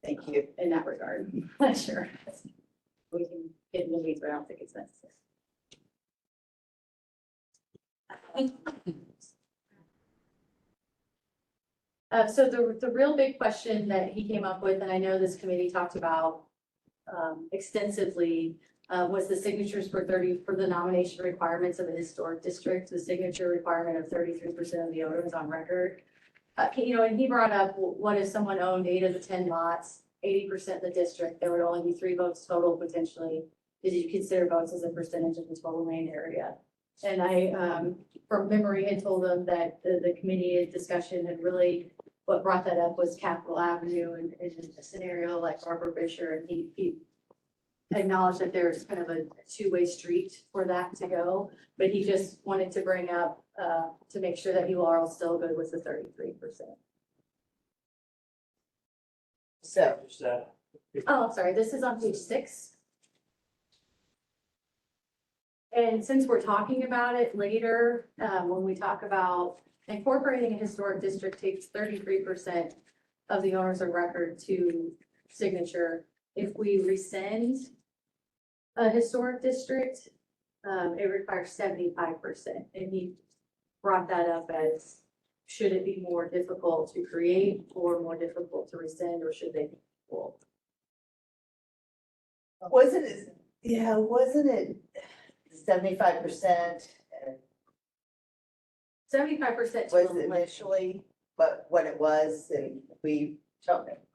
Thank you. in that regard. Sure. We can get in the weeds, but I don't think it's necessary. So the real big question that he came up with, and I know this committee talked about extensively, was the signatures for the nomination requirements of the historic district, the signature requirement of 33% of the owners on record. And he brought up, what if someone owned 8 of the 10 lots, 80% of the district, there would only be 3 votes total potentially. Did you consider votes as a percentage of the total land area? And I, from memory, had told them that the committee discussion had really, what brought that up was Capitol Avenue and a scenario like Barbara Fisher, and he acknowledged that there's kind of a two-way street for that to go, but he just wanted to bring up, to make sure that you are all still good with the 33%. So, Oh, I'm sorry, this is on page 6. And since we're talking about it later, when we talk about incorporating a historic district takes 33% of the owners of record to signature. If we rescind a historic district, it requires 75%. And he brought that up as, should it be more difficult to create or more difficult to rescind, or should they be equal? wasn't it 75%? 75% Was initially, but what it was, and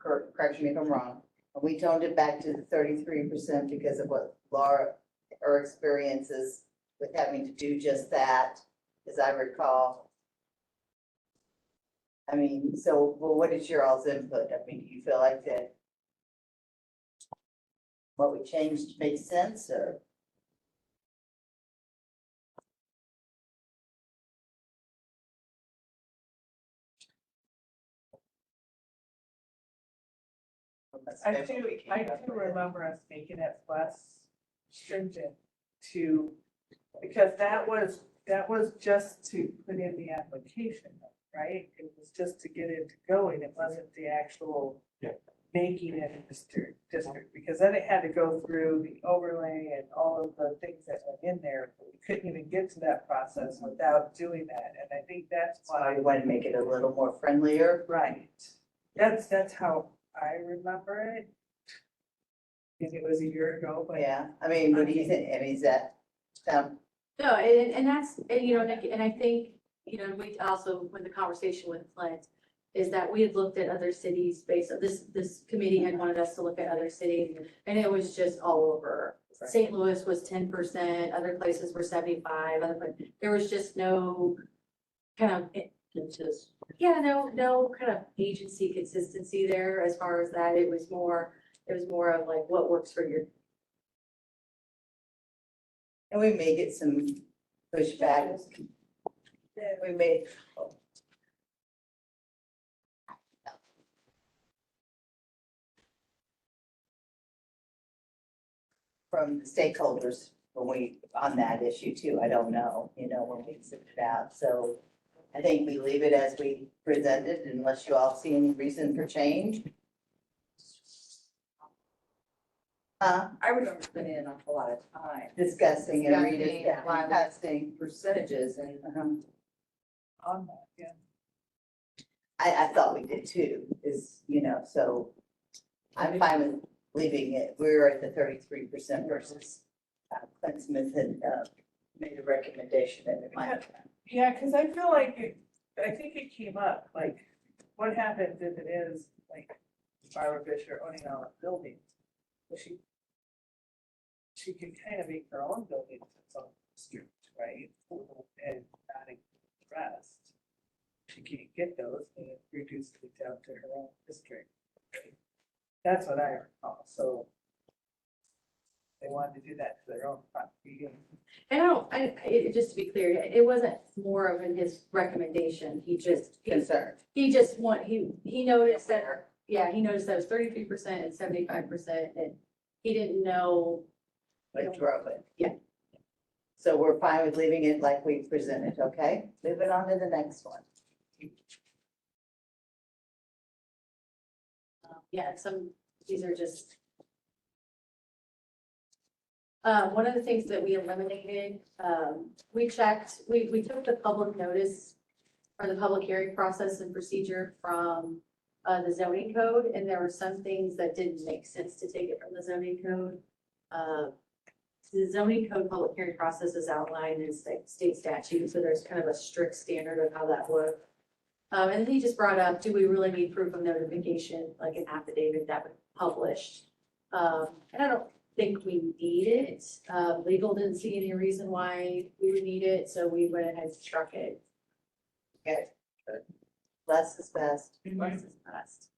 correct me if I'm wrong, we toned it back to the 33% because of what Laura, her experiences with having to do just that, as I recall. I mean, so, well, what is your all's input? I mean, do you feel like that what we changed makes sense, or? I do remember us making it less stringent because that was just to put in the application, right? It was just to get it going. It wasn't the actual making it a district, because then it had to go through the overlay and all of the things that went in there. We couldn't even get to that process without doing that. And I think that's Why why, we want to make it a little more friendlier? right. That's how I remember it. I think it was a year ago, but Yeah, I mean, what do you think? I mean, is that, No, and that's, and, Nick, and I think, we also, with the conversation with Clint, is that we had looked at other cities based on this committee had wanted us to look at other cities, and it was just all over. Right. St. Louis was 10%, other places were 75, there was just no kind of, no kind of agency consistency there as far as that. It was more of like what works for your. and we may get some pushback. We may. From the stakeholders on that issue too, I don't know, when we sit it out, so I think we leave it as we presented unless you all see any reason for change. I remember spending an awful lot of time Discussing and reading, discussing why we testing. percentages and on that, yeah. I thought we did too, so I'm fine with leaving it. We're at the 33% versus Clint Smith had made a recommendation that it might. Yeah, because I feel like I think it came up, like, what happens if it is like Barbara Fisher owning all the buildings? Well, she can kind of make her own buildings its own district, right? And not include the rest. She can't get those and reduce it down to her own district. Right? That's what I recall, so they wanted to do that to their own property. Just to be clear, it wasn't more of in his recommendation. He Concerned. he noticed that, he noticed that it was 33% and 75%, and he didn't know. Like drove it. Yeah. So we're fine with leaving it like we presented, okay? Moving on to the next one. Yeah, these are just. One of the things that we eliminated, we took the public notice or the public hearing process and procedure from the zoning code, and there were some things that didn't make sense to take it from the zoning code. The zoning code public hearing process is outlined in state statute, so there's kind of a strict standard of how that works. And then he just brought up, do we really need proof of notification, like an affidavit that was published? And I don't think we need it. Legal didn't see any reason why we would need it, so we went ahead and struck it. Okay. Less is best. Less is best.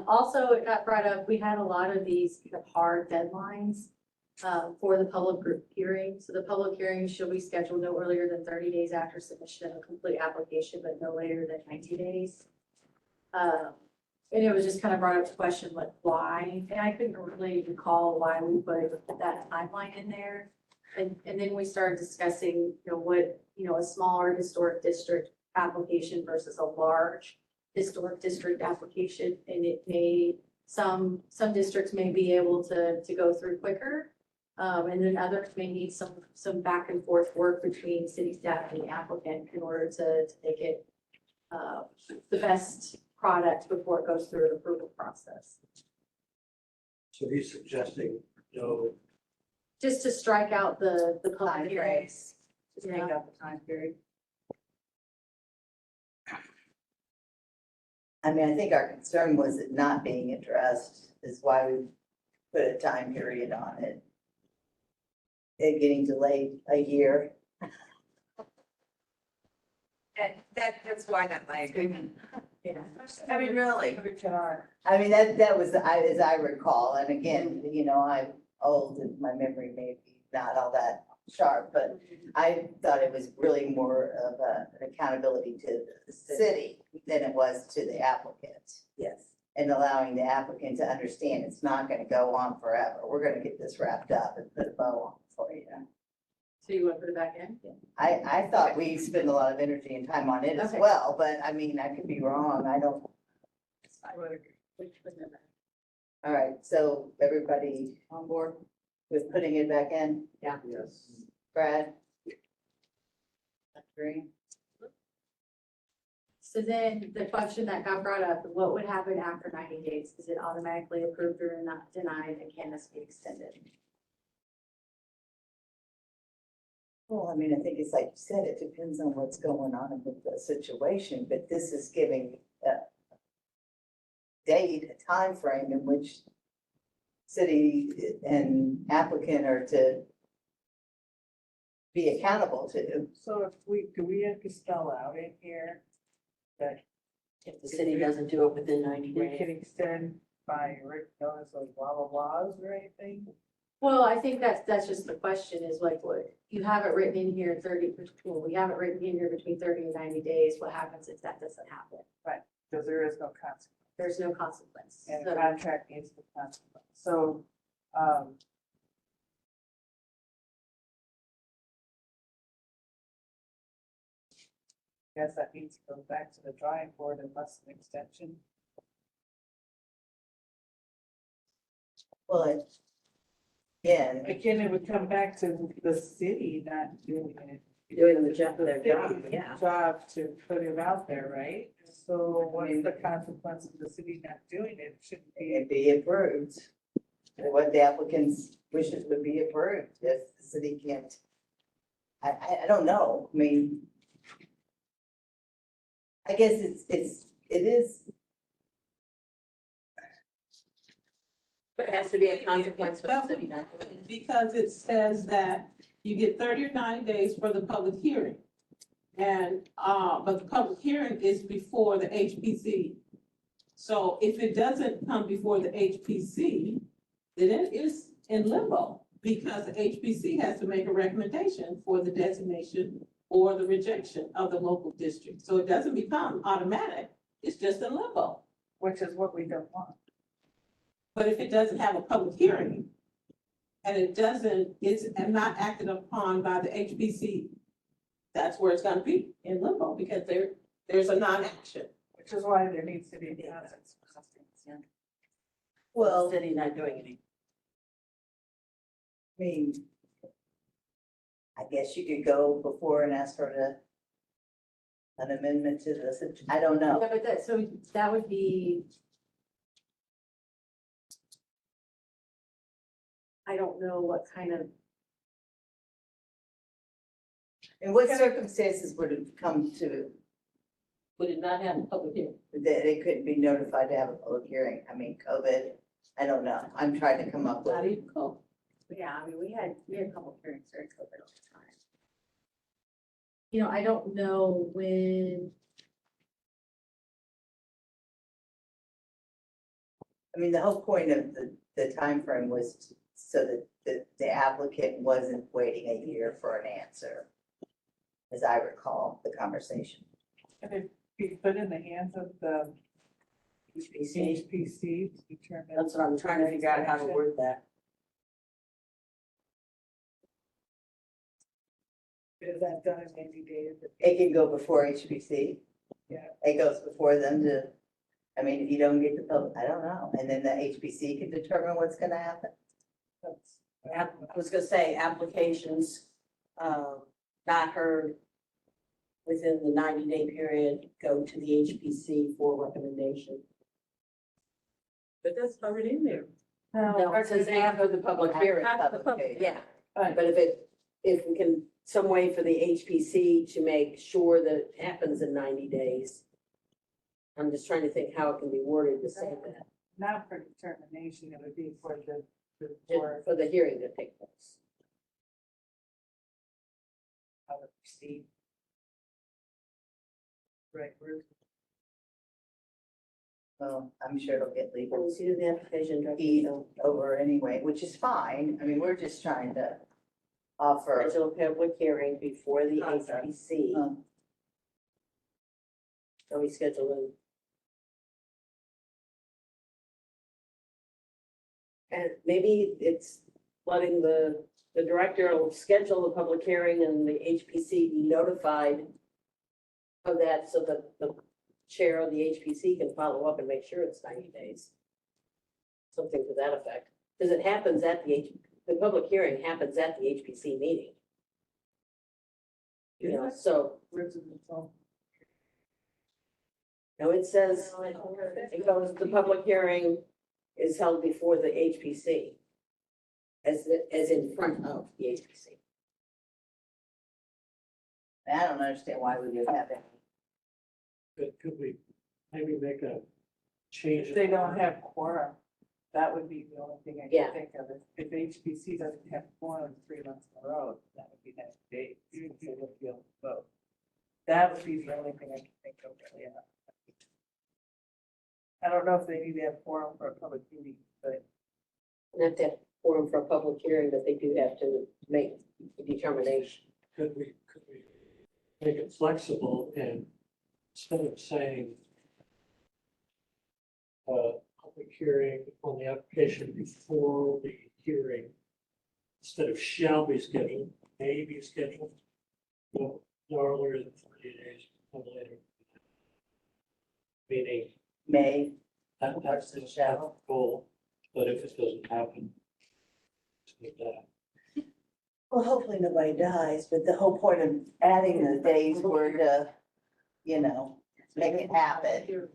Also, it got brought up, we had a lot of these kind of hard deadlines for the public group hearing. So the public hearing should be scheduled no earlier than 30 days after submission of a complete application, but no later than 90 days. And it was just kind of brought up to question like why, and I couldn't really recall why we put that timeline in there. And then we started discussing, what, a smaller historic district application versus a large historic district application. And it may, some districts may be able to go through quicker. And then others may need some back and forth work between city staff and the applicant in order to make it the best product before it goes through an approval process. So he's suggesting no, Just to strike out the public hearings. Just take out the time period. I mean, I think our concern was it not being addressed is why we put a time period on it. It getting delayed a year. And that's why not my agreement. Yeah. I mean, really. I mean, that was, as I recall, and again, I'm old and my memory may be not all that sharp, but I thought it was really more of an accountability to the city than it was to the applicant. Yes. And allowing the applicant to understand it's not gonna go on forever. We're gonna get this wrapped up and put a bow on for you. So you want to put it back in? I thought we spent a lot of energy and time on it as Okay. well, but I mean, I could be wrong. I don't. All right, so everybody on board with putting it back in? Yeah. yes. Brad? Green? So then the question that got brought up, what would happen after 90 days? Is it automatically approved or not denied, and can this be extended? Well, I mean, I think it's like you said, it depends on what's going on with the situation, but this is giving a date, a time frame in which city and applicant are to be accountable to. So do we have to spell out in here that If the city doesn't do it within 90 we days. can extend by written notice like blah, blah, blahs or anything? Well, I think that's just the question is like, what, you have it written in here 30, well, we have it written in here between 30 and 90 days. What happens if that doesn't happen? Because there is no consequence. There's no consequence. And So- the contract needs the consequence. So, guess that means it goes back to the drawing board unless an extension. Well, again, Again, it would come back to the city not doing it. Doing the job, their job, yeah. Job to put it out there, right? So what's the consequence of the city not doing it? Shouldn't be. it'd be approved. What the applicant's wishes would be approved if the city can't. I don't know. I mean, I guess it is. But it has to be a consequence for the city not doing it. Because it says that you get 30 or 90 days for the public hearing. And, but the public hearing is before the HPC. So if it doesn't come before the HPC, then it is in limbo because the HPC has to make a recommendation for the designation or the rejection of the local district. So it doesn't become automatic. It's just in limbo. Which is what we don't want. But if it doesn't have a public hearing and it's not acted upon by the HPC, that's where it's gonna be, in limbo, because there's a non-action. Which is why there needs to be a consequence. Well, The city not doing anything. I mean, I guess you could go before and ask for an amendment to this. I don't know. Yeah, but that, so that would be. I don't know what kind of, In what circumstances would it come to Would it not have a public hearing? that it couldn't be notified to have a public hearing? I mean, COVID, I don't know. I'm trying to come up Not with, even call. yeah, I mean, we had a couple hearings during COVID all the time. You know, I don't know when, I mean, the whole point of the timeframe was so that the applicant wasn't waiting a year for an answer, as I recall the conversation. And if you put in the hands of the HPC to determine. That's what I'm trying to figure out how to word that. Is that done in 90 days? It can go before HPC. Yeah. It goes before them to, I mean, if you don't get the public, I don't know. And then the HPC can determine what's gonna happen. That's- I was gonna say, applications, not heard within the 90-day period, go to the HPC for recommendation. But that's already in there. No, it says after the public hearing. After the public hearing. Yeah, Right. but if we can, some way for the HPC to make sure that it happens in 90 days. I'm just trying to think how it can be worded to say that, Not for determination, it would be for for for the hearing to take place. how to proceed. Right, Ruth? Well, I'm sure it'll get legal We'll see the application. feed over anyway, which is fine. I mean, we're just trying to offer. Schedule a public hearing before the Concept. HPC. So we schedule it. And maybe it's letting the director will schedule the public hearing and the HPC be notified of that so that the chair of the HPC can follow up and make sure it's 90 days. Something to that effect. Because it happens at the public hearing happens at the HPC meeting. You know, so, Where's the phone? no, it says, it goes, the public hearing is held before the HPC. As in front of the HPC. I don't understand why we would have it. Could we maybe make a change? If they don't have quorum, that would be the only thing I Yeah. can think of. If HPC doesn't have quorum 3 months in a row, that would be 90 days. You would be able to vote. That would be the only thing I can think of, yeah. I don't know if they need to have quorum for a public meeting, but Not that forum for a public hearing, but they do have to make a determination. Could we make it flexible and instead of saying public hearing on the application before the hearing, instead of shall be scheduled, may be scheduled, no earlier than 40 days, no later. Meaning May, that's the goal, but if it doesn't happen, it's like that. well, hopefully nobody dies, but the whole point of adding the days were to, you know, make it happen.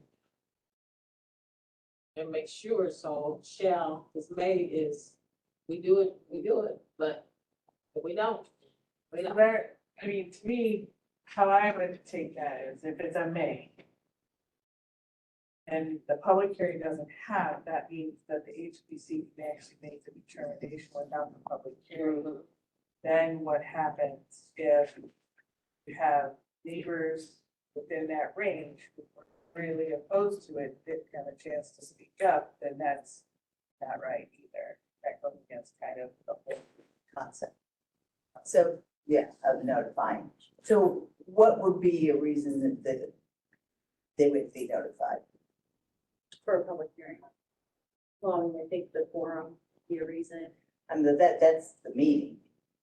And make sure, so shall, because may is, we do it, but if we don't, we don't. there, I mean, to me, how I would take that is if it's a May and the public hearing doesn't have, that means that the HPC can actually make the determination without the public hearing. Then what happens if you have neighbors within that range who are really opposed to it, didn't have a chance to speak up, then that's not right either. That goes against kind of the whole Concept. So, yeah, of notifying. So what would be a reason that they would be notified? for a public hearing. Well, I mean, I think the forum would be a reason, I mean, that's the meeting.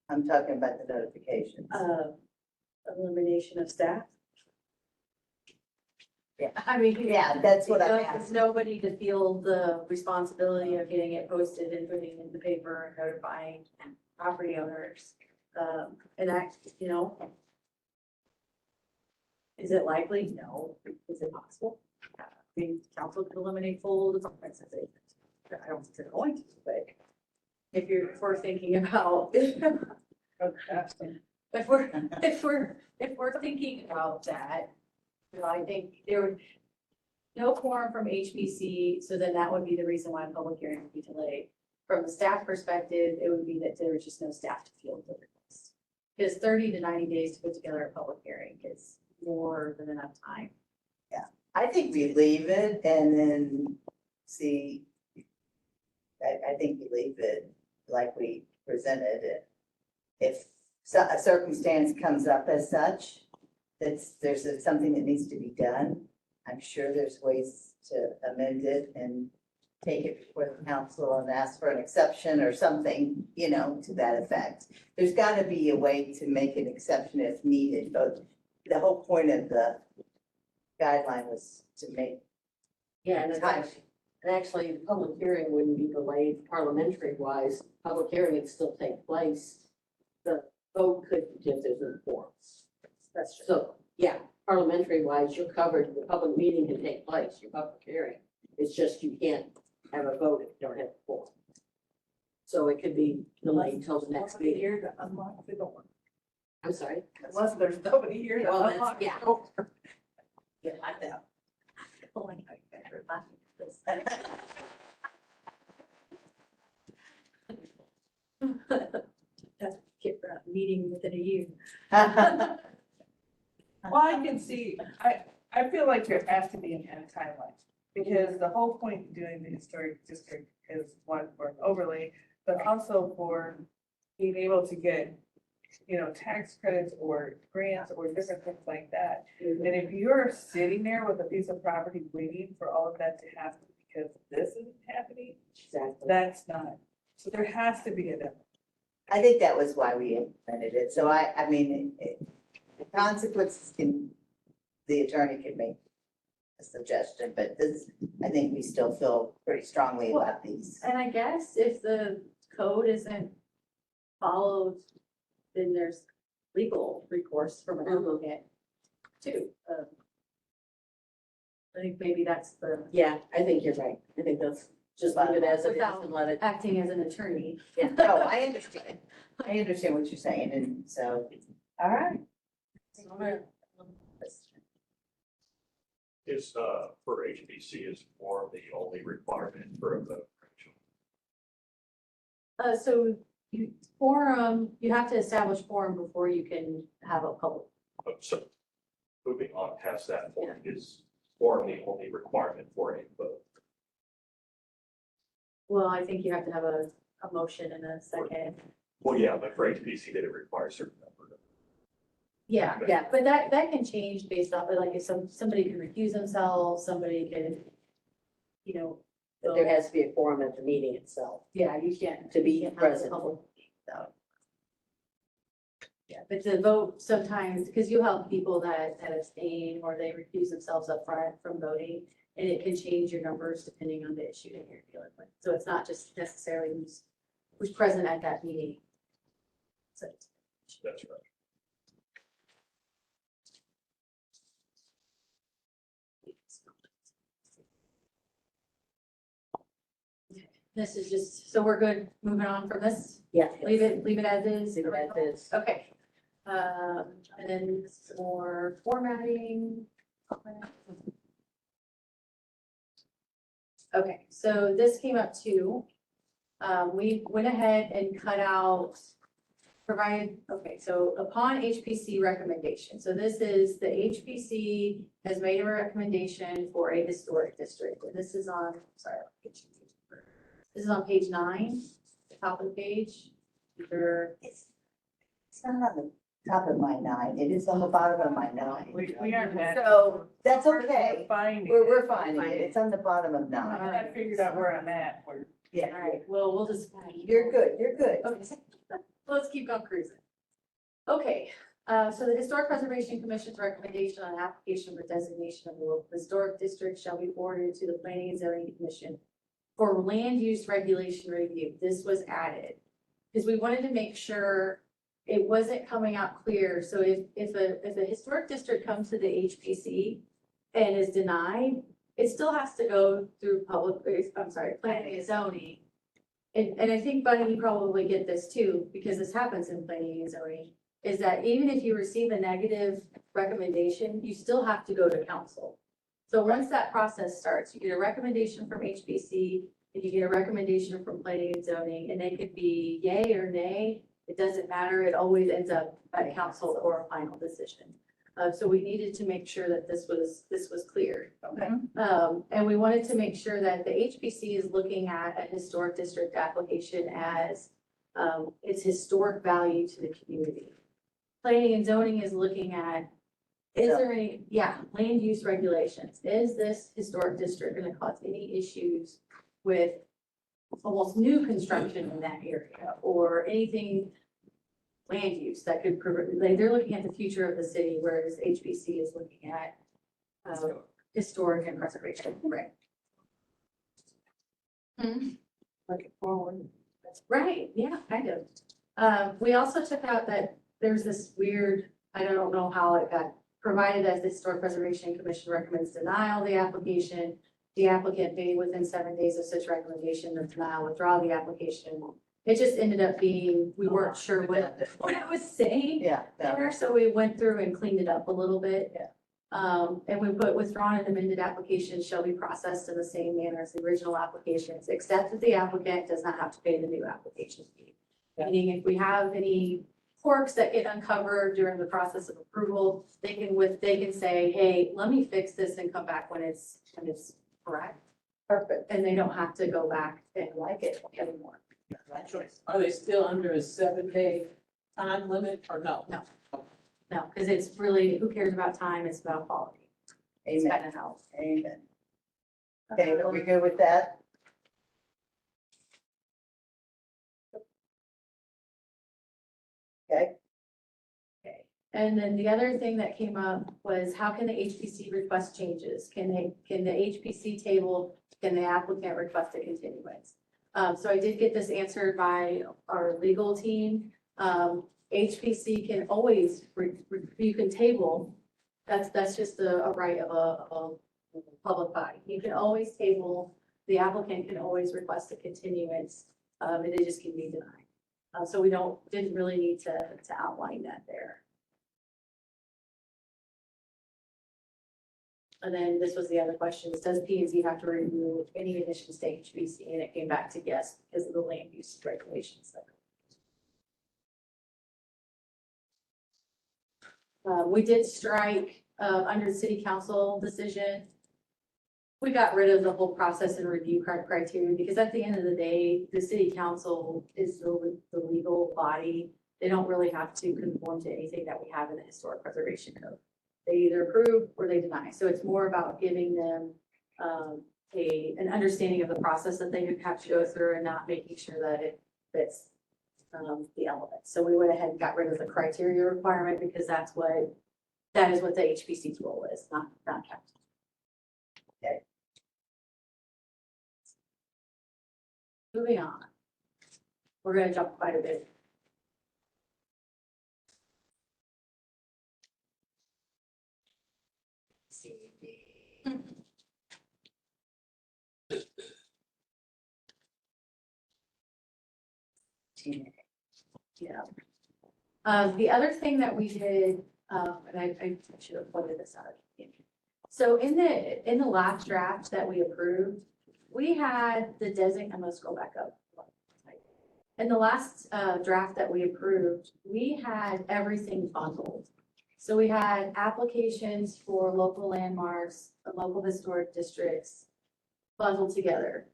I'm talking about the notification. elimination of staff. I mean. Yeah, that's what I'm There's asking. nobody to feel the responsibility of getting it posted and putting it in the paper and notifying property owners. And that, you know. Is it likely? No. Is it possible? I mean, council could eliminate full departments if they, I don't think they're going to, but if we're thinking about, if we're thinking about that, you know, I think there would, no quorum from HBC, so then that would be the reason why a public hearing would be delayed. From the staff perspective, it would be that there was just no staff to field the request. Because 30 to 90 days to put together a public hearing is more than enough time. I think we leave it and then see. I think we leave it like we presented it. If a circumstance comes up as such, there's something that needs to be done. I'm sure there's ways to amend it and take it before the council and ask for an exception or something, you know, to that effect. There's gotta be a way to make an exception if needed, but the whole point of the guideline was to make Yeah, and actually, the public hearing wouldn't be delayed parliamentary wise. Public hearing would still take place. The vote could, if there's no quorum. That's true. So, yeah, parliamentary wise, you're covered. The public meeting can take place, your public hearing. It's just you can't have a vote if you don't have a quorum. So it could be delayed until the next Nobody meeting. here to unlock the door. I'm sorry. Unless there's nobody here to Well, that's- unlock the yeah. door. Yeah, I know. Oh, I know, you guys are laughing at this. That's get for a meeting within a year. Well, I can see, I feel like there has to be a timeline. Because the whole point of doing the historic district is one, for an overlay, but also for being able to get, you know, tax credits or grants or different things like that. And if you're sitting there with a piece of property waiting for all of that to happen because this isn't happening, Exactly. that's not. So there has to be a deadline. I think that was why we implemented it. So I mean, the consequences the attorney can make a suggestion, but this, I think we still feel pretty strongly about these. And I guess if the code isn't followed, then there's legal recourse from an applicant too. I think maybe that's the, Yeah, I think you're right. I think that's just leave it as it is Without- and let it. acting as an attorney. Yeah. No, I understand. I understand what you're saying, and so, all right. Is, for HBC is form the only requirement for a vote? So you have to establish quorum before you can have a public. So moving on past that point, is form the only requirement for a vote? Well, I think you have to have a motion and a second. Well, yeah, but for HBC, did it require a certain number? Yeah, but that can change based off, of like, if somebody can recuse themselves, somebody can, you know. But there has to be a quorum at the meeting itself. Yeah, you can't. To be you can't have a present. public meeting, so. Yeah, but to vote sometimes, because you have people that abstain or they recuse themselves up front from voting, and it can change your numbers depending on the issue that you're dealing with. So it's not just necessarily who's present at that meeting. So. That's right. This is just, so we're good moving on from this? Yeah. Leave it as is? Leave it as is. Okay. And then some more formatting. Okay, so this came up too. We went ahead and cut out, okay, so upon HPC recommendation. So this is, the HPC has made a recommendation for a historic district. And this is on, sorry, this is on page 9, the top of the page. It's not on the top of my 9, it is on the bottom of my 9. We aren't that. So that's We're okay. finding. We're finding it, it's on the bottom of 9. I figured out where I'm at, where. Yeah, All right, well, we'll just. you're good, you're good. Okay, let's keep on cruising. Okay, So the Historic Preservation Commission's recommendation on application for designation of a local historic district shall be forwarded to the Planning and Zoning Commission for land use regulation review. This was added because we wanted to make sure it wasn't coming out clear. So if a historic district comes to the HPC and is denied, it still has to go through planning and zoning. And I think, Bunny, you probably get this too, because this happens in planning and zoning, is that even if you receive a negative recommendation, you still have to go to council. So once that process starts, you get a recommendation from HPC, and you get a recommendation from planning and zoning, and they could be yay or nay. It doesn't matter. It always ends up at council or a final decision. So we needed to make sure that this was clear. Okay. And we wanted to make sure that the HPC is looking at a historic district application as its historic value to the community. Planning and zoning is looking at, is there any, land use regulations? Is this historic district going to cause any issues with almost new construction in that area or anything land use that could, they're looking at the future of the city, whereas HBC is looking at historic and preservation. Right. Looking forward. Right, yeah, kind of. We also took out that there's this weird, I don't know how it got provided as the Historic Preservation Commission recommends denial of the application. The applicant may within 7 days of such recommendation of denial withdraw the application. It just ended up being, we weren't sure what it was saying Yeah, there, so we went through and cleaned it up a little bit. Yeah. And we put withdrawn and amended applications shall be processed in the same manner as the original applications, except that the applicant does not have to pay the new application fee. Yeah. Meaning if we have any quirks that get uncovered during the process of approval, they can say, hey, let me fix this and come back when it's correct. perfect. And they don't have to go back and like it anymore. Right choice. Are they still under a 7-day time limit or no? No, because it's really, who cares about time? It's about quality. It's Amen. kind of how. Amen. Okay, are we good with that? Okay, Okay. And then the other thing that came up was how can the HPC request changes? Can the HPC table, can the applicant request a continuance? So I did get this answered by our legal team. HPC can always, you can table, that's just a right of a public body. You can always table, the applicant can always request a continuance, and it just can be denied. So we didn't really need to outline that there. And then this was the other question, is does P and Z have to remove any additions to HBC? And it came back to yes, because of the land use regulations. We did strike, under the city council decision. We got rid of the whole process and review criteria because at the end of the day, the city council is the legal body. They don't really have to conform to anything that we have in the historic preservation code. They either approve or they deny. So it's more about giving them an understanding of the process that they have to go through and not making sure that it fits the elements. So we went ahead and got rid of the criteria requirement because that is what the HPC's role is, not council. Okay. Moving on. We're going to jump quite a bit. Yeah. The other thing that we did, and I should have pointed this out. So in the last draft that we approved, we had the I'm gonna scroll back up. In the last draft that we approved, we had everything bundled. So we had applications for local landmarks, local historic districts bundled together.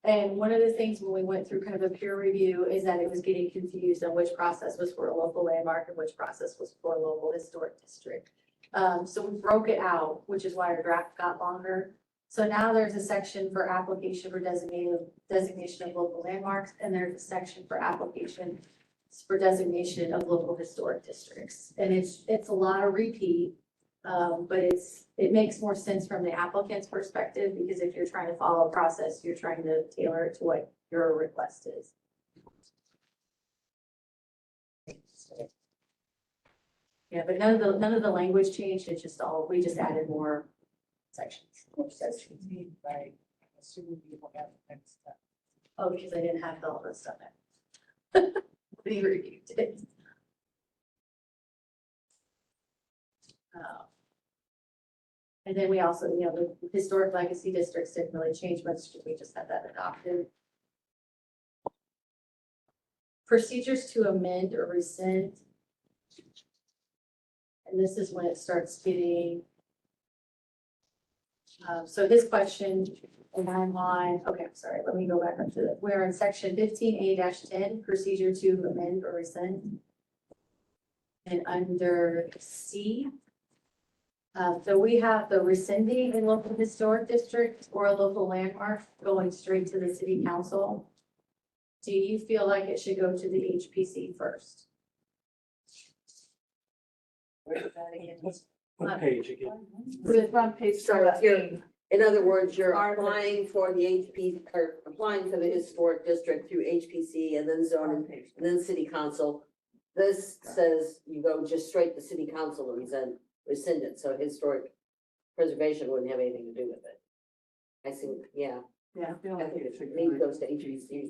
And one of the things when we went through kind of a peer review is that it was getting confused on which process was for a local landmark and which process was for a local historic district. So we broke it out, which is why our draft got longer. So now there's a section for application for designation of local landmarks, and there's a section for application for designation of local historic districts. And it's a lot of repeat, but it makes more sense from the applicant's perspective, because if you're trying to follow a process, you're trying to tailor it to what your request is. Yeah, but none of the language changed, it's just we just added more sections. Right, assuming people have the next step. Oh, because I didn't have all this stuff in. We reviewed it. And then we also, the historic legacy districts didn't really change much, because we just had that adopted. Procedures to amend or rescind. And this is when it starts getting. So his question, and I'm on, okay, I'm sorry, let me go back up to it. We're in section 15A-10, procedure to amend or rescind. And under C, so we have the rescinding in local historic district or a local landmark going straight to the city council. Do you feel like it should go to the HPC first? Where's that again? What page again? With On page So if you're, 17. in other words, you're applying for the HP, or applying for the historic district through HPC and then zoning, and then city council. This says you go just straight to city council and then rescind it, so historic preservation wouldn't have anything to do with it. I think, yeah, Yeah. I feel like it should maybe go goes to HPC.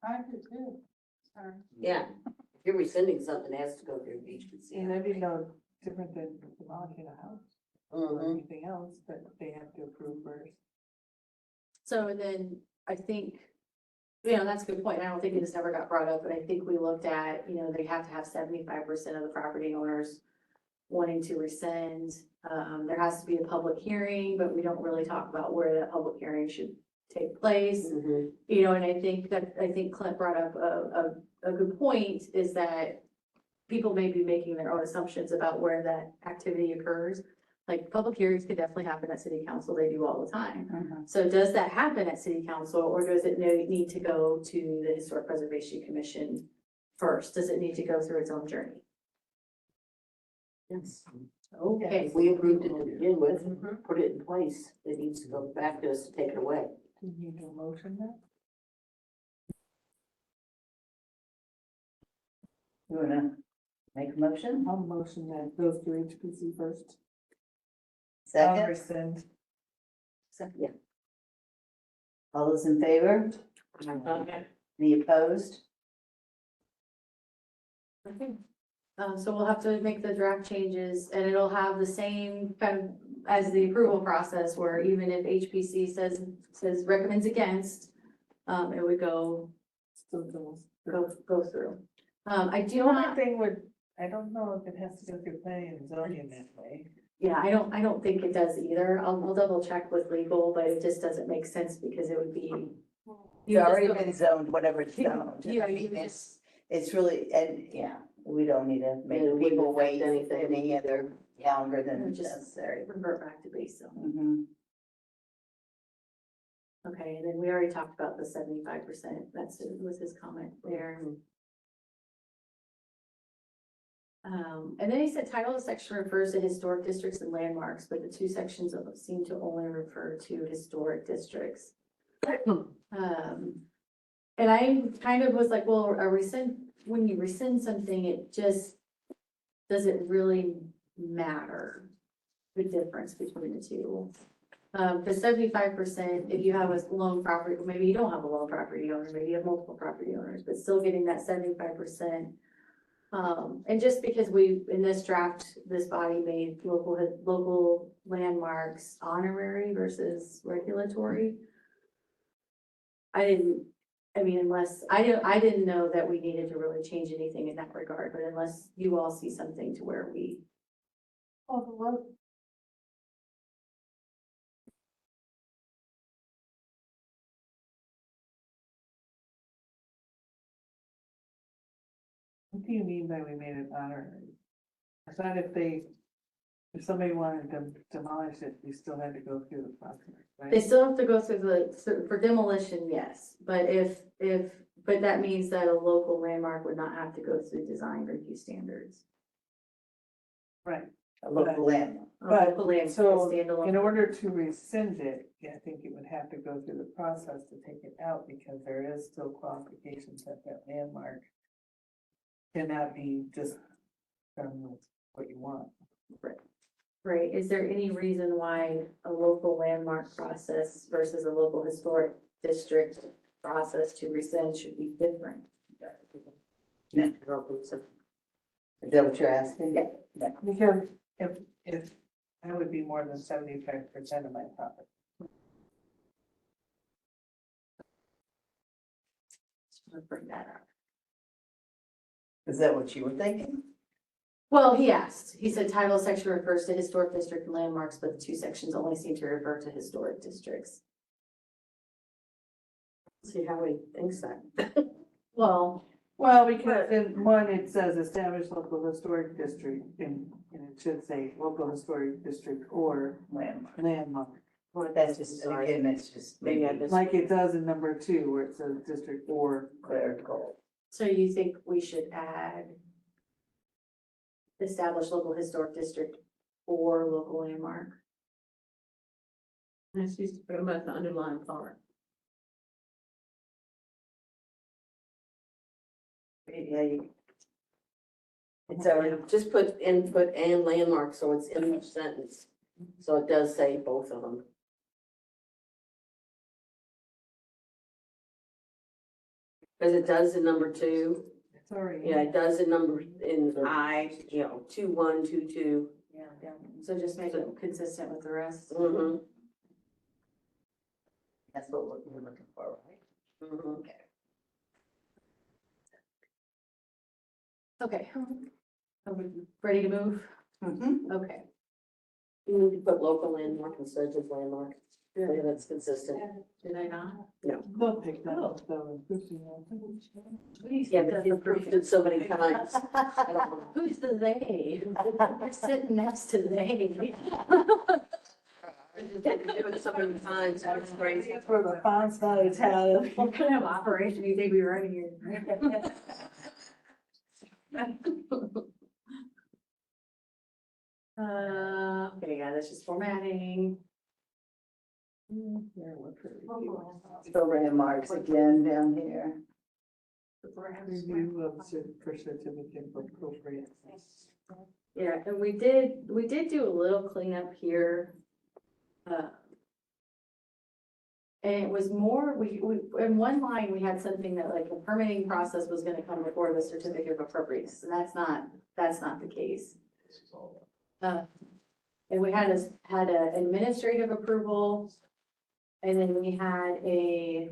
I do too. Sorry. Yeah, if you're rescinding something, it has to go through HPC. And that'd be no different than demolishing a house or Mhm. anything else that they have to approve first. So then I think, that's a good point. I don't think it just never got brought up, but I think we looked at, they have to have 75% of the property owners wanting to rescind. There has to be a public hearing, but we don't really talk about where that public hearing should take place. Mhm. And I think Clint brought up a good point, is that people may be making their own assumptions about where that activity occurs. Like, public hearings could definitely happen at city council, they do all the time. So does that happen at city council, or does it need to go to the Historic Preservation Commission first? Does it need to go through its own journey? Yes. Okay, If we approved it to begin with, put it in place, it needs to go back to us to take it away. Do you need a motion then? You wanna make a motion? I'll motion that goes to HPC first. Second? Rescind. Yeah. All those in favor? Okay. Any opposed? okay. So we'll have to make the draft changes, and it'll have the same kind of as the approval process, where even if HPC says recommends against, it would go Still goes. go through. I do The only not, thing would, I don't know if it has to go through planning and zoning that way. yeah, I don't think it does either. I'll double check with legal, but it just doesn't make sense, because it would be. It's already been zoned, whatever it's zoned. Yeah, I you mean, would it's really, and yeah, we don't need to make Yeah, it wouldn't people affect wait anything. any other longer It than would just necessary. revert back to base zone. Mhm. Okay, and then we already talked about the 75%. Was his comment there. And then he said title of the section refers to historic districts and landmarks, but the two sections seem to only refer to historic districts. And I kind of was like, well, when you rescind something, it just, does it really matter the difference between the two? The 75%, if you have a lone property, maybe you don't have a lone property owner, maybe you have multiple property owners, but still getting that 75%. And just because in this draft, this body made local landmarks honorary versus regulatory. I didn't know that we needed to really change anything in that regard, but unless you all see something to where we. Oh, the low. What do you mean by we made it honorary? I thought if somebody wanted to demolish it, you still had to go through the process, They right? still have to go through for demolition, yes, but if but that means that a local landmark would not have to go through design review standards. Right. A local landmark. A But, local landmark is so, standalone. in order to rescind it, I think it would have to go through the process to take it out, because there is still qualifications that that landmark cannot be just from what you want. Right, is there any reason why a local landmark process versus a local historic district process to rescind should be different? No. Is that what you're asking? Yeah. Because if that would be more than 75% of my property. I'll bring that up. Is that what you were thinking? Well, he asked, he said title section refers to historic district and landmarks, but the two sections only seem to refer to historic districts. See how he thinks that. Well, Well, because in one, it says established local historic district, and it should say local historic district or Landmark. landmark. That's just, again, that's just Maybe I maybe missed. Like it does in number 2, where it says district or. clerical. so you think we should add established local historic district or local landmark? Let's just put them at the underlying part. Yeah, it's already, Just put input and landmark, so it's in each sentence. So it does say both of them. Because it does in number 2. Sorry. Yeah, it does in I, 2-1, 2-2. Yeah. So just make it consistent with the rest. Mm-hmm, that's what we're looking for, right? mm-hmm. Okay. Are we ready to move? Mm-hmm. Okay. You need to put local landmark instead of just landmark. Yeah, that's consistent. Did I not? They'll pick that up, though. Yeah, but you've proved it so many times. I don't know. Who's the they? We're sitting next to they. You've been doing it so many times, it's crazy. For the font's not Italian. What kind of operation do you think we run here? Okay, yeah, that's just formatting. So landmarks again down here. Review of for certificate of appropriateness. Yeah, and we did do a little cleanup here. And it was more, we, in one line, we had something that like the permitting process was gonna come before the certificate of appropriateness, and that's not the case. And we had a administrative approval, and then we had a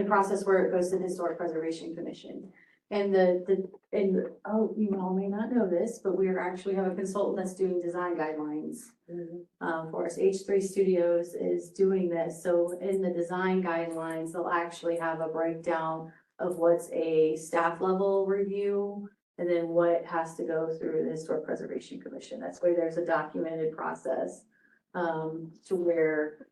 process where it goes to the Historic Preservation Commission. And you all may not know this, but we actually have a consultant that's doing design guidelines for us. H3 Studios is doing this. So in the design guidelines, they'll actually have a breakdown of what's a staff level review and then what has to go through the Historic Preservation Commission. That's why there's a documented process to where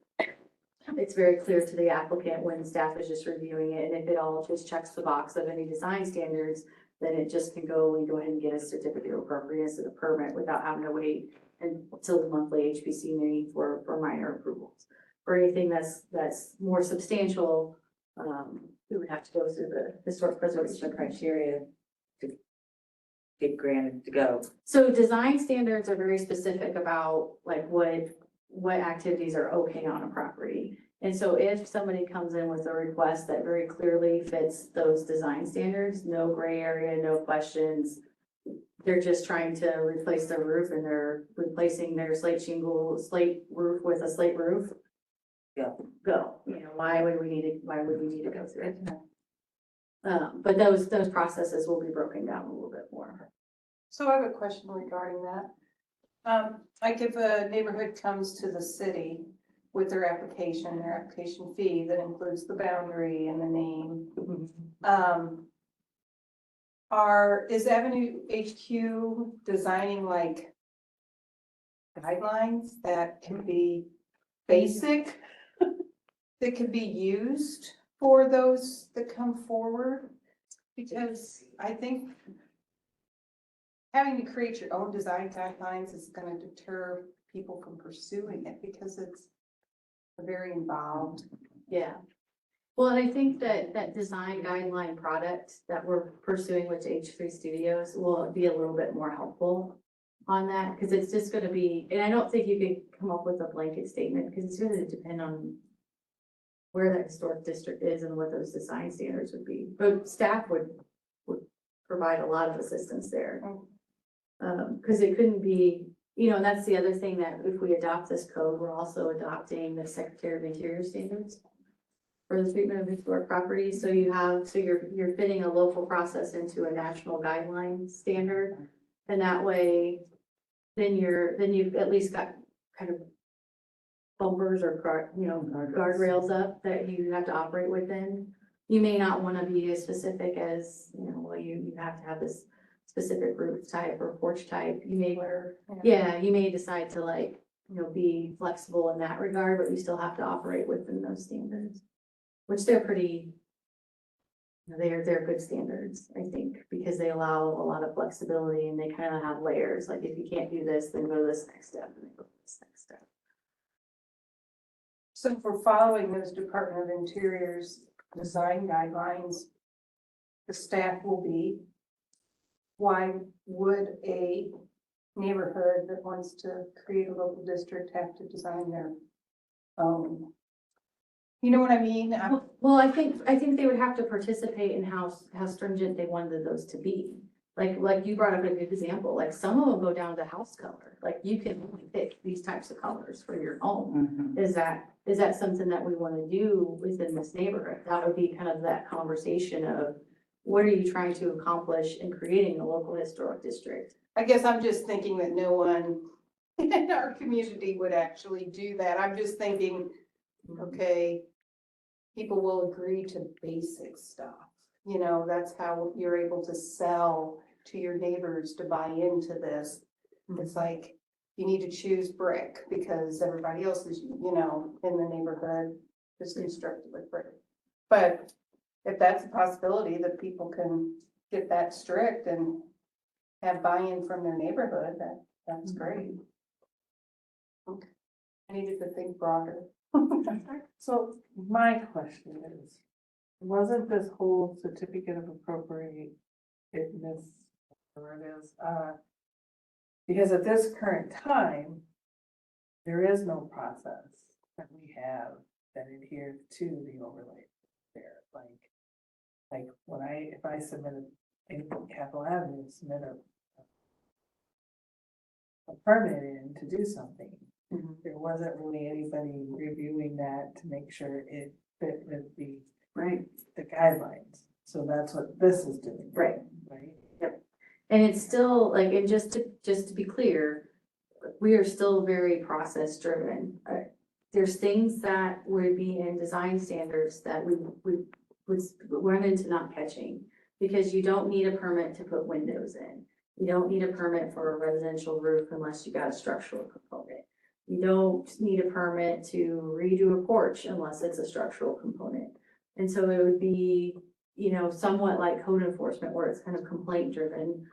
it's very clear to the applicant when staff is just reviewing it, and if it all just checks the box of any design standards, then it just can go ahead and get a certificate of appropriateness of the permit without having to wait until the monthly HPC meeting for minor approvals. For anything that's more substantial, we would have to go through the historic preservation criteria. Get granted to go. So design standards are very specific about like what activities are okay on a property. And so if somebody comes in with a request that very clearly fits those design standards, no gray area, no questions. They're just trying to replace their roof and they're replacing their slate roof with a slate roof. Go, why would we need to go through it? But those processes will be broken down a little bit more. So I have a question regarding that. Like if a neighborhood comes to the city with their application fee that includes the boundary and the name. Is Avenue HQ designing like guidelines that can be basic, that could be used for those that come forward, because I think having to create your own design guidelines is gonna deter people from pursuing it, because it's very involved. Yeah. Well, and I think that that design guideline product that we're pursuing with H3 Studios will be a little bit more helpful on that, because it's just gonna be, and I don't think you could come up with a blanket statement, because it's gonna depend on where that historic district is and what those design standards would be. But staff would provide a lot of assistance there. Because it couldn't be, you know, and that's the other thing, that if we adopt this code, we're also adopting the Secretary of Interior standards for the treatment of historic properties. So you're fitting a local process into a national guideline standard. And that way, then you've at least got kind of bumpers or guardrails up that you have to operate within. You may not want to be as specific as, well, you have to have this specific roof type or porch type. You may, you may decide to be flexible in that regard, but you still have to operate within those standards, which they're pretty, they're good standards, I think, because they allow a lot of flexibility and they kind of have layers. Like if you can't do this, then go to this next step and then go to this next step. So if we're following those Department of Interior's design guidelines, the staff will be, why would a neighborhood that wants to create a local district have to design their own? You know what I mean? Well, I think they would have to participate in how stringent they wanted those to be. Like you brought up a good example, like some of them go down to house color. Like you can only pick these types of colors for your home. Is that something that we want to do within this neighborhood? That would be kind of that conversation of what are you trying to accomplish in creating a local historic district? I guess I'm just thinking that no one in our community would actually do that. I'm just thinking, okay, people will agree to basic stuff. That's how you're able to sell to your neighbors to buy into this. It's like, you need to choose brick because everybody else is, in the neighborhood is constructed with brick. But if that's a possibility that people can get that strict and have buy-in from their neighborhood, that's great. Okay. I needed to think broader. So my question is, wasn't this whole certificate of appropriateness, whatever it is, because at this current time, there is no process that we have that adheres to the overlay there. Like when if I submit in Capitol Avenue, submit a permit in to do something, there wasn't really anybody reviewing that to make sure it fit with the guidelines. So that's what this is doing. Right. Right. Yep. And it's still and just to be clear, we are still very process driven. There's things that would be in design standards that we would run into not catching, because you don't need a permit to put windows in. You don't need a permit for a residential roof unless you got a structural component. You don't need a permit to redo a porch unless it's a structural component. And so it would be, somewhat like code enforcement where it's kind of complaint driven.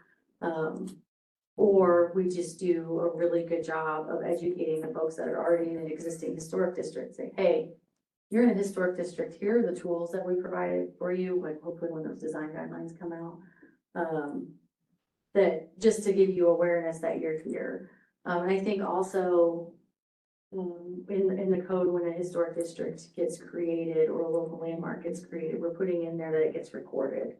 Or we just do a really good job of educating the folks that are already in an existing historic district, say, hey, you're in a historic district, here are the tools that we provided for you, like hopefully when those design guidelines come out. That just to give you awareness that you're here. And I think also in the code, when a historic district gets created or a local landmark gets created, we're putting in there that it gets recorded.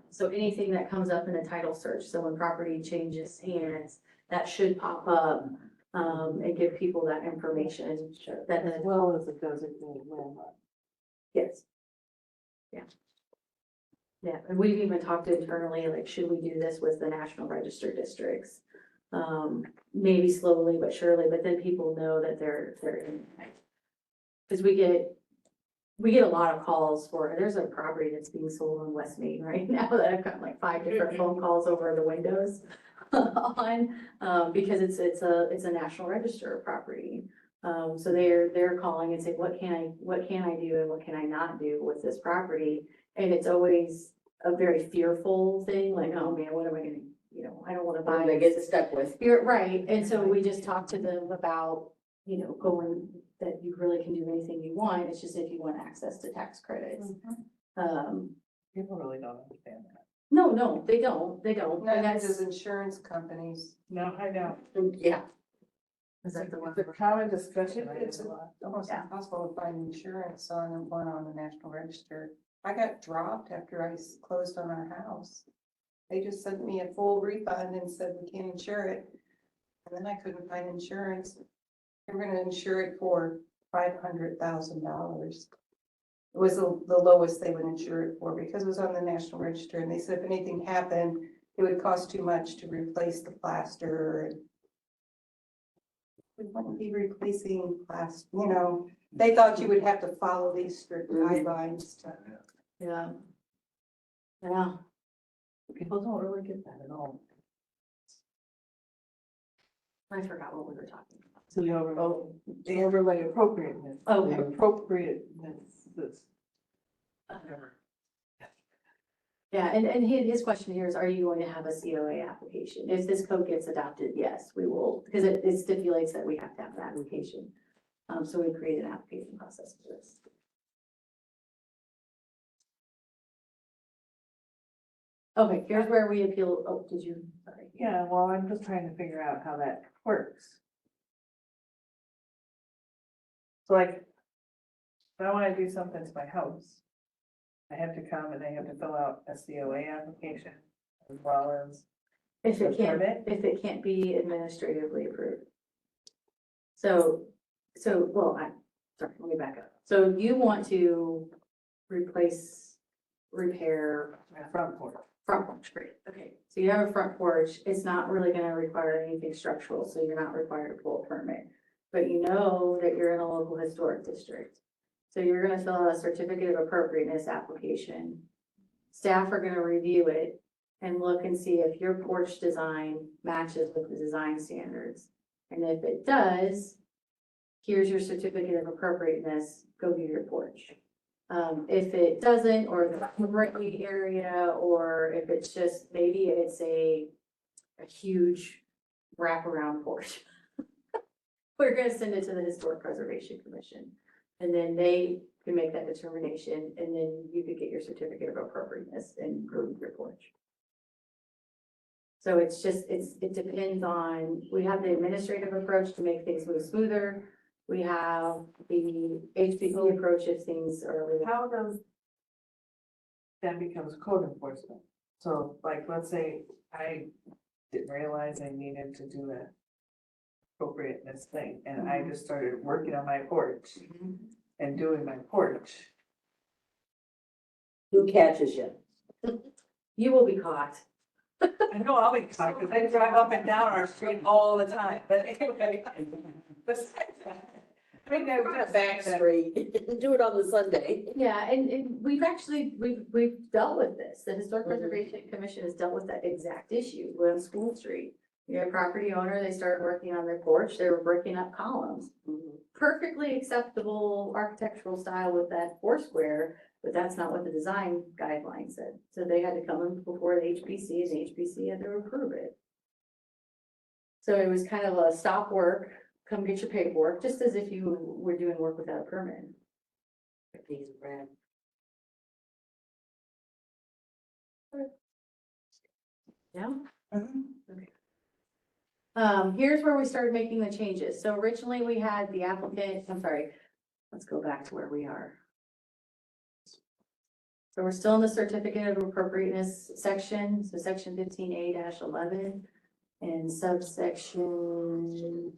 So anything that comes up in a title search, so when property changes hands, that should pop up and give people that information. That As well as a designated landmark. Yes. Yeah. Yeah, and we've even talked internally, like, should we do this with the National Register districts? Maybe slowly but surely, but then people know that they're in. Because we get a lot of calls there's a property that's being sold on West Main right now that I've got like 5 different phone calls over the windows on, because it's a National Register property. So they're calling and saying, what can I do and what can I not do with this property? And it's always a very fearful thing, like, oh man, what am I gonna, I don't wanna What buy. do they get stuck with? You're right, and so we just talked to them about, going, that you really can do anything you want, it's just if you want access to tax credits. People really don't understand that. No, they don't, and Neither that's, does insurance companies. No, I know. Yeah, is that the one? It's a common discussion. I It's have a lot. almost Yeah. impossible to find insurance on one on the National Register. I got dropped after I closed on our house. They just sent me a full refund and said we can't insure it. And then I couldn't find insurance. They were gonna insure it for $500,000. It was the lowest they would insure it for because it was on the National Register. And they said if anything happened, it would cost too much to replace the plaster. We wouldn't be replacing plaster, they thought you would have to follow these strict guidelines to. Yeah. Yeah, People don't really get that at all. I forgot what we were talking about. So the overlay appropriateness. Okay. The appropriateness, this. Yeah, and his question here is, are you going to have a COA application? If this code gets adopted, yes, we will, because it stipulates that we have to have an application. So we create an application process for this. Okay, here's where we appeal, oh, did you, sorry. Yeah, well, I'm just trying to figure out how that works. So like, if I wanna do something to my house, I have to come and I have to fill out a COA application as well as. If it A can't, permit? if it can't be administratively approved. So, well, sorry, let me back up. So you want to replace, repair My front porch. front porch, great, okay. So you have a front porch, it's not really gonna require anything structural, so you're not required to pull a permit. But you know that you're in a local historic district. So you're gonna fill out a certificate of appropriateness application. Staff are gonna review it and look and see if your porch design matches with the design standards. And if it does, here's your certificate of appropriateness, go do your porch. If it doesn't, or if it's a gray area, or if it's just, maybe it's a huge wraparound porch. We're gonna send it to the Historic Preservation Commission, and then they can make that determination, and then you could get your certificate of appropriateness and go do your porch. So it's just, it depends on, we have the administrative approach to make things move smoother. We have the HPC approach if things are really. How does that becomes code enforcement? So like, let's say I didn't realize I needed to do that appropriateness thing, and I just started working on my porch and doing my porch. who catches you? You will be caught. I know I'll be caught, because I drive up and down our street all the time, but anyway. Besides that, I mean, On a back street, do it on the Sunday. Yeah, and we've actually, we've dealt with this. The Historic Preservation Commission has dealt with that exact issue on School Street. You had a property owner, they started working on their porch, they were breaking up columns. Perfectly acceptable architectural style with that four square, but that's not what the design guidelines said. So they had to come in before the HPC, and the HPC had to approve it. So it was kind of a stop work, come get your paperwork, just as if you were doing work without a permit. Piece of bread. Yeah? Mhm. Here's where we started making the changes. So originally we had the applicant, I'm sorry, let's go back to where we are. So we're still in the certificate of appropriateness section, so section 15A-11 and subsection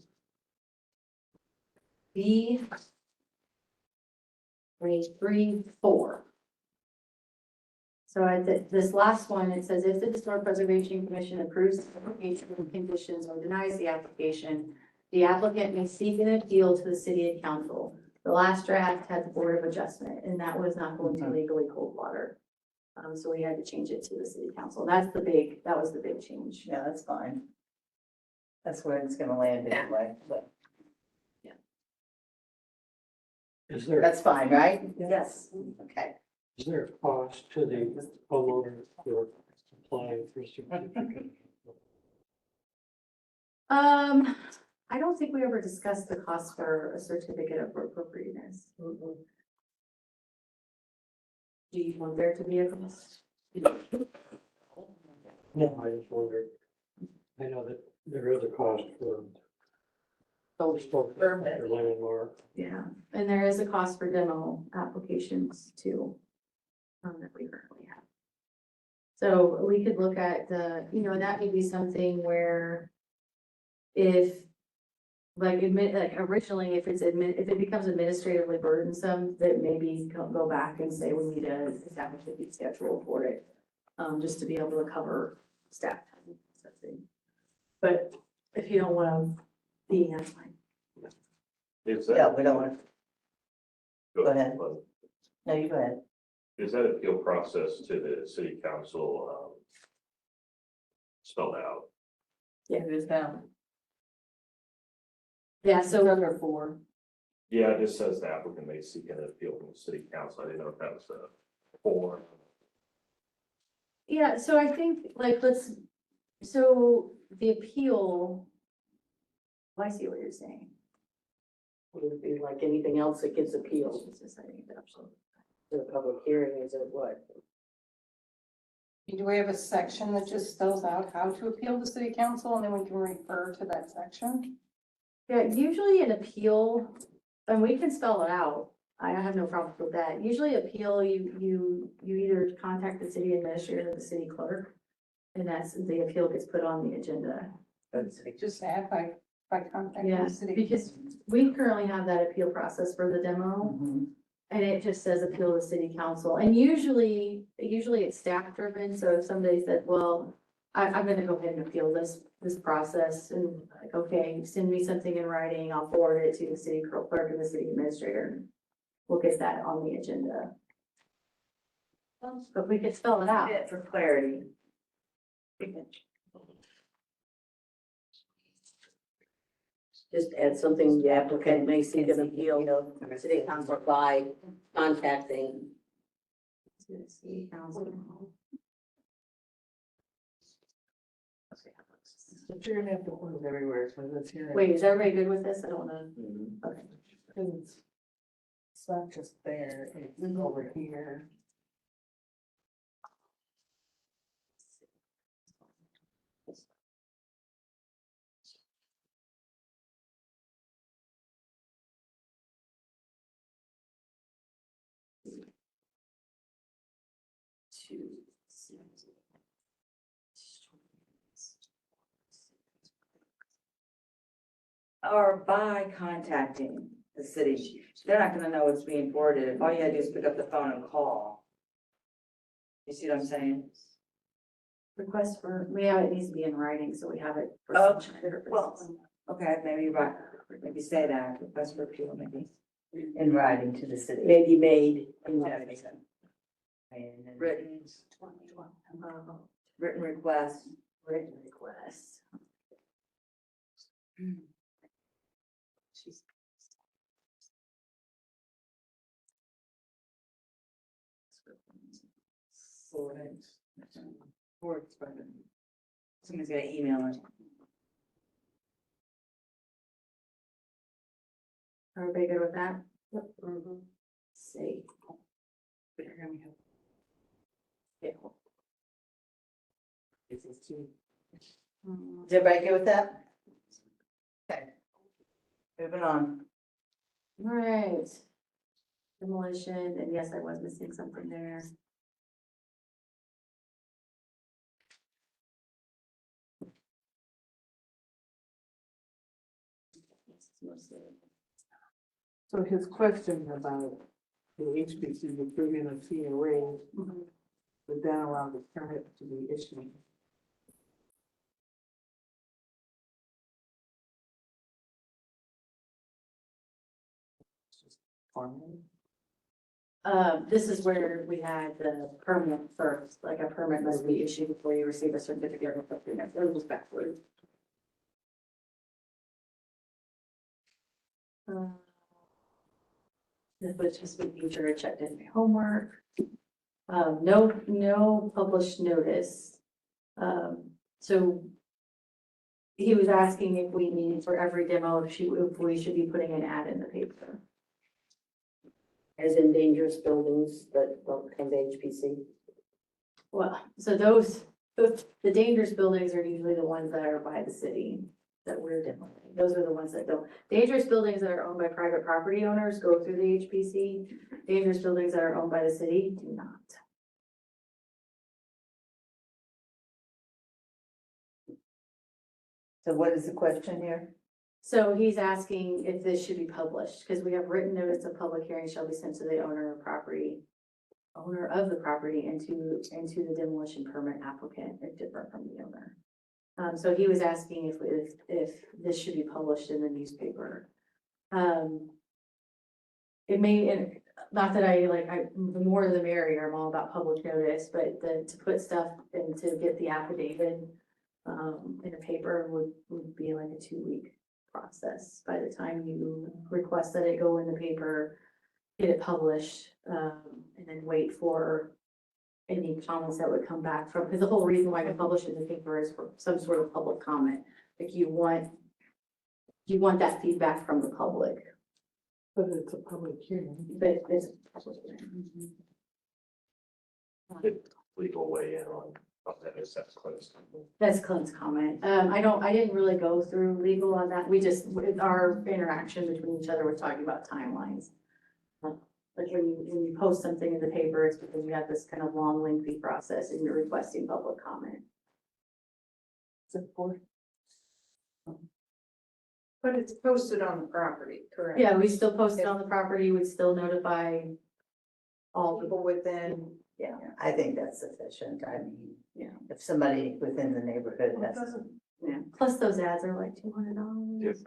B 3.4. So this last one, it says if the Historic Preservation Commission approves the application with conditions or denies the application, the applicant may seek an appeal to the city and council. The last draft had the Board of Adjustment, and that was not going to legally cold water. So we had to change it to the city council. That was the big change. Yeah, that's fine. That's where it's gonna land anyway, but. Is there, That's fine, right? Yes. Okay. is there a cost to the homeowner for applying for a certificate? I don't think we ever discussed the cost for a certificate of appropriateness. Do you want there to be a cost? No, I just wondered. I know that there is a cost for Permit. your landmark. Yeah, and there is a cost for demo applications too, that we currently have. So we could look at the, that may be something where if, like, originally, if if it becomes administratively burdensome, that maybe go back and say we need to establish a fee schedule for it, just to be able to cover staff time, something. But if you don't want to be, that's fine. Is Yeah, that? we don't want, Go ahead. no, you go ahead. Is that appeal process to the city council, spelled out? It is down. Yeah, so Number 4. Yeah, it just says the applicant may seek an appeal from the city council. I didn't know if that was a form. yeah, so I think, like, so the appeal, I see what you're saying. Would it be like anything else that gets appealed? It's just deciding adoption. The public hearing is at what? Do we have a section that just spells out how to appeal to city council, and then we can refer to that section? Yeah, usually an appeal, and we can spell it out, I have no problem with that. Usually appeal, you either contact the city administrator or the city clerk, and the appeal gets put on the agenda. Just add by contacting Yeah, the city. because we currently have that appeal process for the demo, Mhm. and it just says appeal to city council, and usually it's staff driven, so if somebody said, well, I'm gonna go ahead and appeal this process, and like, okay, send me something in writing, I'll forward it to the city clerk and the city administrator. We'll get that on the agenda. But we could spell it out. For clarity. Just add something, the applicant may seek an appeal from the city council by contacting. To the city council. But you're gonna have to put it everywhere, so that's here. Wait, is everybody good with this? I don't wanna, okay. Because it's not just there, it's over here. Or by contacting the city, they're not gonna know it's being forwarded, if all you gotta do is pick up the phone and call. You see what I'm saying? Request for, it needs to be in writing, so we have it. for Oh, some purposes. well, okay, maybe you're right, maybe say that, request for appeal, maybe. In writing to the city. May be made. Written, Uh, written request. Written request. She's- Forward. Somebody's gonna email it. Everybody good with that? Mhm. See. Yeah. Is everybody good with that? Okay. Moving on. All right. Demolition, and yes, I was missing something there. So his question about the HPC approving a fee and ring, would that allow the permit to be issued? It's just formal. This is where we had the permit first, like a permit must be issued before you receive a certificate of appropriateness. It was backwards. This was just making sure I checked in my homework. No published notice. So he was asking if we need for every demo, if we should be putting an ad in the paper. As in dangerous buildings that don't come to HPC. Well, so the dangerous buildings are usually the ones that are by the city that we're demoing. Those are the ones that don't. Dangerous buildings that are owned by private property owners go through the HPC. Dangerous buildings that are owned by the city do not. So what is the question here? So he's asking if this should be published, because we have written notice of public hearing shall be sent to the owner of the property and to the demolition permit applicant, if different from the owner. So he was asking if this should be published in the newspaper. It may, and not that the more the merrier, I'm all about public notice, but to put stuff and to get the affidavit in a paper would be like a 2-week process. By the time you request that it go in the paper, get it published, and then wait for any comments that would come back from, because the whole reason why you publish it in the paper is for some sort of public comment. Like you want that feedback from the public. But it's a public hearing. But it's a public hearing. Did legal weigh in on that, is that close? That's Clint's comment. I didn't really go through legal on that. We just, with our interaction between each other, we're talking about timelines. Like when you post something in the paper, it's because you have this kind of long, lengthy process and you're requesting public comment. Support. But it's posted on the property, correct? Yeah, we still post it on the property, we'd still notify all people. People within, Yeah, I think that's sufficient. I mean, Yeah. if somebody within the neighborhood has. yeah. Plus those ads are like $200.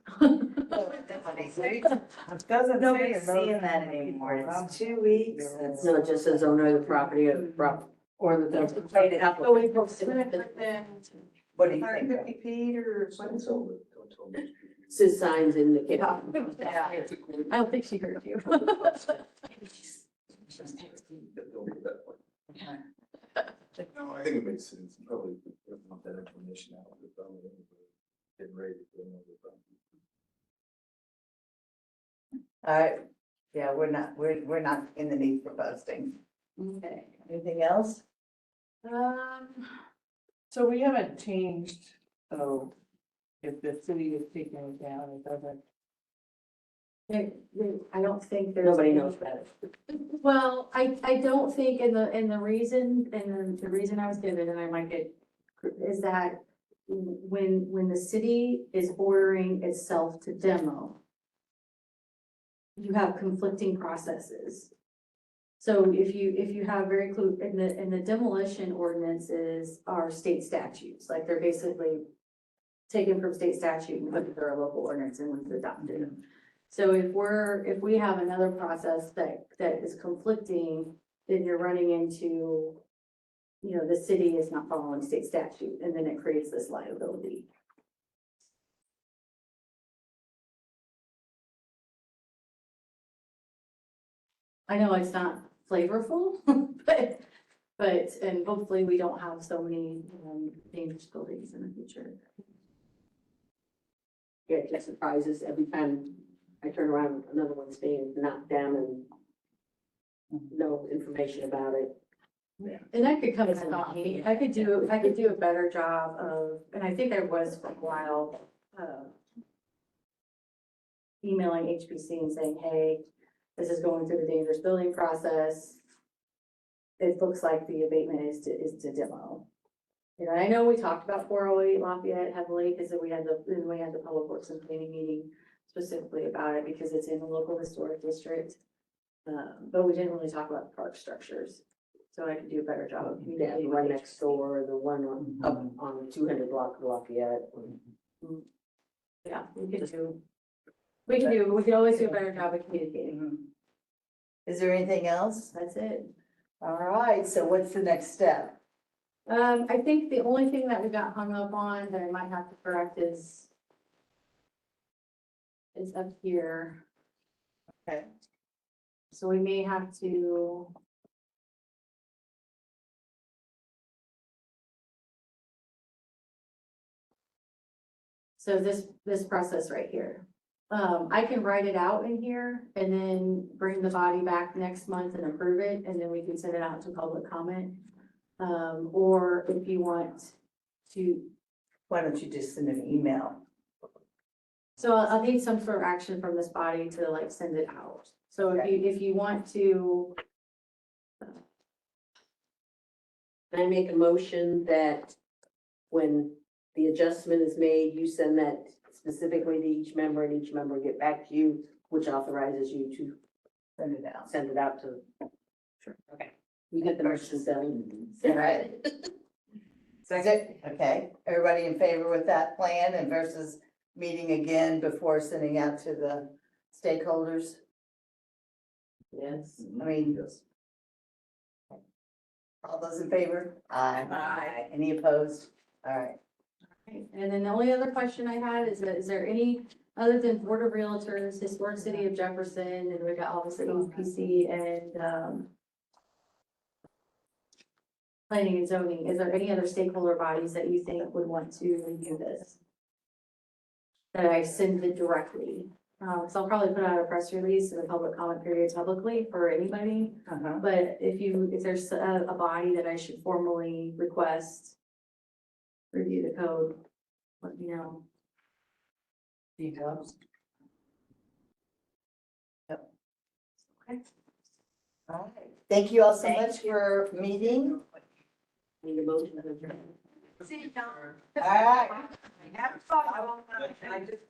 Doesn't Nobody's seeing that anymore. It's 2 weeks. It's So it just says owner of the property or the paid it up. Oh, we posted it. What do you hundred think? fifty feet or something. says signs indicate. I don't think she heard you. No, I think it makes sense. Probably want that information out of the phone. Getting ready to go over the phone. All right, yeah, we're not in the need for posting. Okay. Anything else? So we haven't changed, so if the city is taking it down, it doesn't. I don't think there's. Nobody knows better. Well, I don't think, and the reason I was given, and I might get, is that when the city is ordering itself to demo, you have conflicting processes. So if you have very clear, and the demolition ordinances are state statutes, like they're basically taken from state statute and put through a local ordinance and was adopted. So if we have another process that is conflicting, then you're running into, the city is not following state statute, and then it creates this liability. I know it's not flavorful, but, and hopefully we don't have so many dangerous buildings in the future. Yeah, it just surprises every time I turn around, another one's being knocked down and no information about it. And that could come as on me. I could do a better job of, and I think I was for a while, emailing HPC and saying, hey, this is going through the dangerous building process. It looks like the abatement is to demo. I know we talked about 408 Lafayette heavily because we had the public works and planning meeting specifically about it because it's in the local historic district. But we didn't really talk about the park structures. So I could do a better job of Yeah, communicating. the one with next door, the one on the 200 block of Lafayette. Yeah, we could always do a better job of communicating. Is there anything else? That's it. All right, so what's the next step? I think the only thing that we got hung up on that I might have to correct is up here. Okay. So we may have to. So this process right here, I can write it out in here and then bring the body back next month and approve it, and then we can send it out to public comment. Or if you want to, Why don't you just send an email? so I'll need some sort of action from this body to like send it out. So if you want to, Can I make a motion that when the adjustment is made, you send that specifically to each member and each member get back to you, which authorizes you to Send it out. send it out to. Sure. Okay. You get the motion done. All right. Second, okay, everybody in favor with that plan and versus meeting again before sending out to the stakeholders? Yes. I mean, all those in favor? Aye. Aye. Any opposed? All right. and then the only other question I had is that, is there any, other than Board of Realtors, Historic City of Jefferson, and we got obviously EPC and, planning and zoning, is there any other stakeholder bodies that you think would want to review this? That I send it directly, so I'll probably put out a press release in the public comment period publicly for anybody. Uh-huh. But if there's a body that I should formally request review the code, let me know. Details. Yep. Okay. All right. Thank you all so much for meeting. Need a motion to adjourn. All right. Have fun. I just couldn't